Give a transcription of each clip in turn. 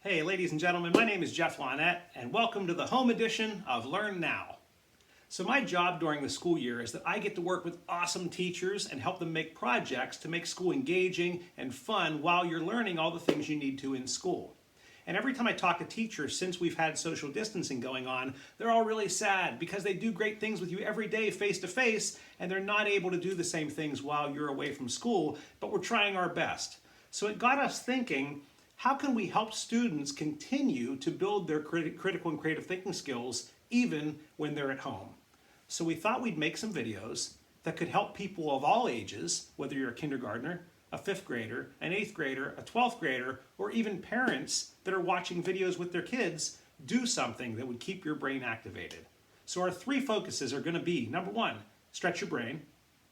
Hey, ladies and gentlemen, my name is Jeff Lonette, and welcome to the home edition of Learn Now. So my job during the school year is that I get to work with awesome teachers and help them make projects to make school engaging and fun while you're learning all the things you need to in school. And every time I talk to teachers since we've had social distancing going on, they're all really sad because they do great things with you every day face to face, and they're not able to do the same things while you're away from school, but we're trying our best. So it got us thinking, how can we help students continue to build their critical and creative thinking skills even when they're at home? So we thought we'd make some videos that could help people of all ages, whether you're a kindergartner, a 5th grader, an 8th grader, a 12th grader, or even parents that are watching videos with their kids, do something that would keep your brain activated. So our 3 focuses are going to be, number 1, stretch your brain.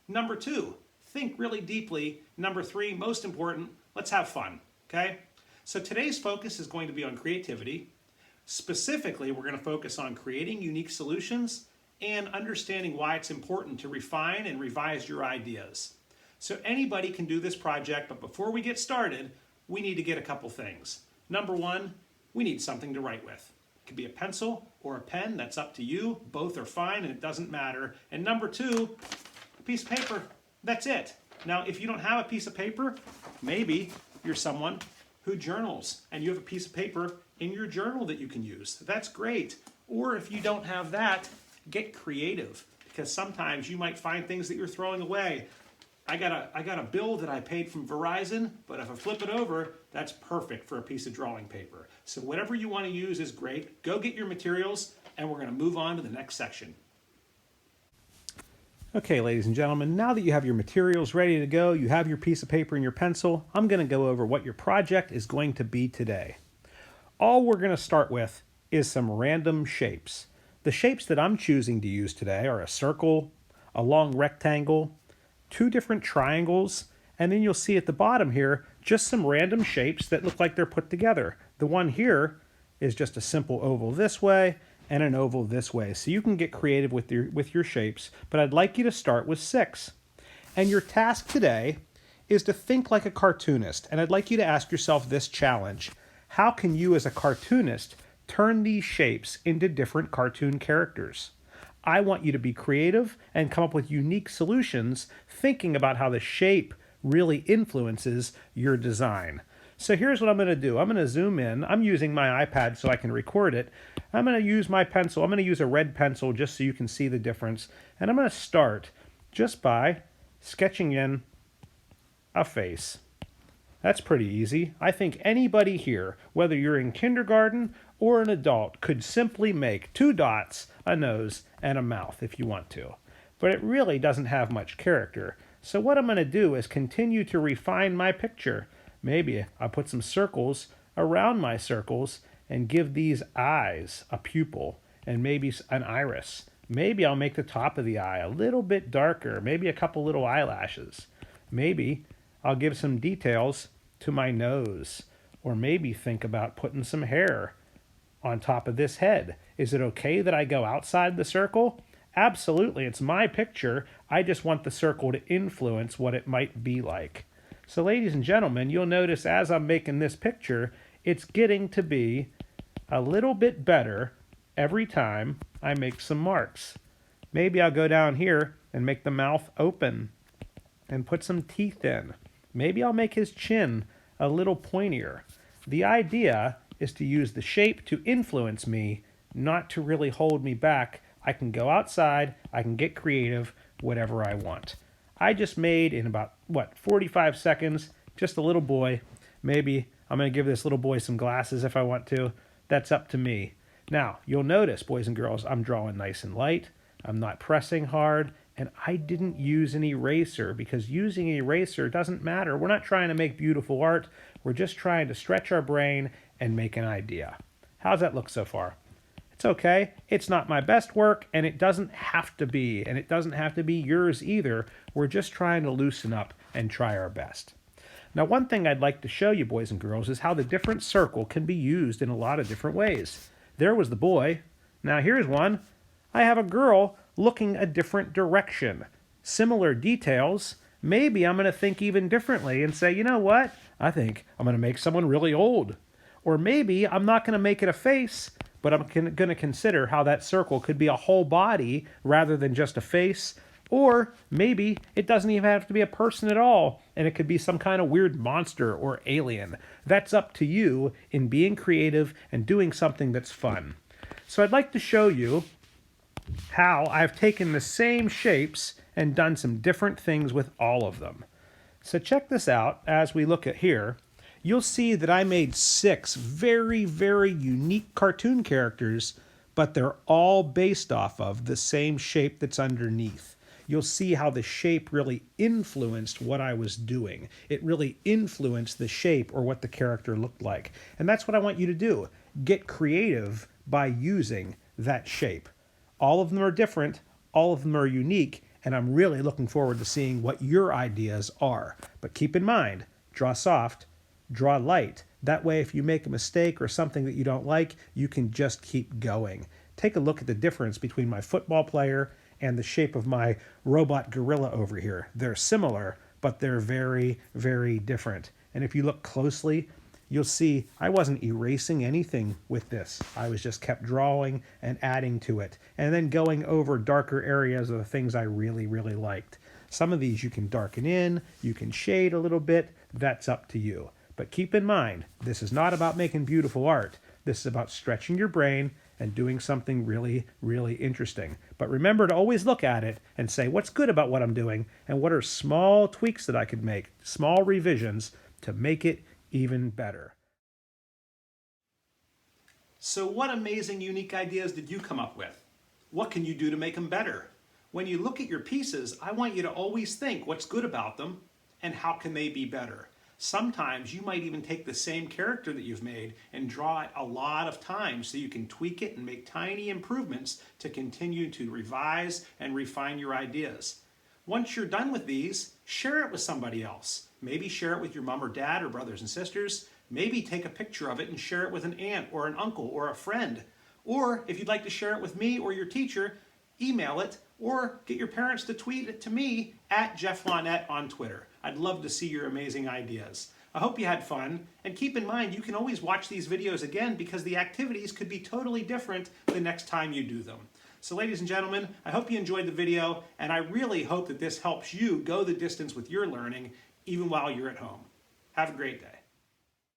Number 2, think really deeply. Number 3, most important, let's have fun, okay? So today's focus is going to be on creativity. Specifically, we're going to focus on creating unique solutions and understanding why it's important to refine and revise your ideas. So anybody can do this project, but before we get started, we need to get a couple things. Number 1, we need something to write with. It could be a pencil or a pen, that's up to you. Both are fine and it doesn't matter. And number 2, a piece of paper. That's it. Now, if you don't have a piece of paper, maybe you're someone who journals and you have a piece of paper in your journal that you can use. That's great. Or if you don't have that, get creative, because sometimes you might find things that you're throwing away. I got a bill that I paid from Verizon, but if I flip it over, that's perfect for a piece of drawing paper. So whatever you want to use is great. Go get your materials, and we're going to move on to the next section. Okay, ladies and gentlemen, now that you have your materials ready to go, you have your piece of paper and your pencil, I'm going to go over what your project is going to be today. All we're going to start with is some random shapes. The shapes that I'm choosing to use today are a circle, a long rectangle, 2 different triangles, and then you'll see at the bottom here just some random shapes that look like they're put together. The one here is just a simple oval this way and an oval this way. So you can get creative with your shapes, but I'd like you to start with 6. And your task today is to think like a cartoonist, and I'd like you to ask yourself this challenge. How can you as a cartoonist turn these shapes into different cartoon characters? I want you to be creative and come up with unique solutions, thinking about how the shape really influences your design. So here's what I'm going to do. I'm going to zoom in. I'm using my iPad so I can record it. I'm going to use my pencil. I'm going to use a red pencil just so you can see the difference. And I'm going to start just by sketching in a face. That's pretty easy. I think anybody here, whether you're in kindergarten or an adult, could simply make 2 dots, a nose, and a mouth if you want to. But it really doesn't have much character. So what I'm going to do is continue to refine my picture. Maybe I'll put some circles around my circles and give these eyes a pupil and maybe an iris. Maybe I'll make the top of the eye a little bit darker, maybe a couple little eyelashes. Maybe I'll give some details to my nose, or maybe think about putting some hair on top of this head. Is it okay that I go outside the circle? Absolutely, it's my picture. I just want the circle to influence what it might be like. So ladies and gentlemen, you'll notice as I'm making this picture, it's getting to be a little bit better every time I make some marks. Maybe I'll go down here and make the mouth open and put some teeth in. Maybe I'll make his chin a little pointier. The idea is to use the shape to influence me, not to really hold me back. I can go outside, I can get creative, whatever I want. I just made, in about, 45 seconds, just a little boy. Maybe I'm going to give this little boy some glasses if I want to. That's up to me. Now, you'll notice, boys and girls, I'm drawing nice and light. I'm not pressing hard. And I didn't use an eraser, because using an eraser doesn't matter. We're not trying to make beautiful art. We're just trying to stretch our brain and make an idea. How's that look so far? It's okay. It's not my best work, and it doesn't have to be, and it doesn't have to be yours either. We're just trying to loosen up and try our best. Now, one thing I'd like to show you, boys and girls, is how the different circle can be used in a lot of different ways. There was the boy. Now here's one. I have a girl looking a different direction. Similar details. Maybe I'm going to think even differently and say, you know what? I think I'm going to make someone really old. Or maybe I'm not going to make it a face, but I'm going to consider how that circle could be a whole body rather than just a face. Or maybe it doesn't even have to be a person at all, and it could be some kind of weird monster or alien. That's up to you in being creative and doing something that's fun. So I'd like to show you how I've taken the same shapes and done some different things with all of them. So check this out. As we look at here, you'll see that I made 6 very, very unique cartoon characters, but they're all based off of the same shape that's underneath. You'll see how the shape really influenced what I was doing. It really influenced the shape or what the character looked like. And that's what I want you to do. Get creative by using that shape. All of them are different, all of them are unique, and I'm really looking forward to seeing what your ideas are. But keep in mind, draw soft, draw light. That way, if you make a mistake or something that you don't like, you can just keep going. Take a look at the difference between my football player and the shape of my robot gorilla over here. They're similar, but they're very, very different. And if you look closely, you'll see I wasn't erasing anything with this. I was just kept drawing and adding to it, and then going over darker areas of the things I really, really liked. Some of these you can darken in, you can shade a little bit, that's up to you. But keep in mind, this is not about making beautiful art. This is about stretching your brain and doing something really, really interesting. But remember to always look at it and say, what's good about what I'm doing, and what are small tweaks that I could make, small revisions to make it even better. So what amazing, unique ideas did you come up with? What can you do to make them better? When you look at your pieces, I want you to always think what's good about them and how can they be better. Sometimes you might even take the same character that you've made and draw it a lot of times so you can tweak it and make tiny improvements to continue to revise and refine your ideas. Once you're done with these, share it with somebody else. Maybe share it with your mom or dad or brothers and sisters. Maybe take a picture of it and share it with an aunt or an uncle or a friend. Or if you'd like to share it with me or your teacher, email it or get your parents to tweet it to me at Jeff Lonette on Twitter. I'd love to see your amazing ideas. I hope you had fun, and keep in mind you can always watch these videos again because the activities could be totally different the next time you do them. So ladies and gentlemen, I hope you enjoyed the video, and I really hope that this helps you go the distance with your learning even while you're at home. Have a great day.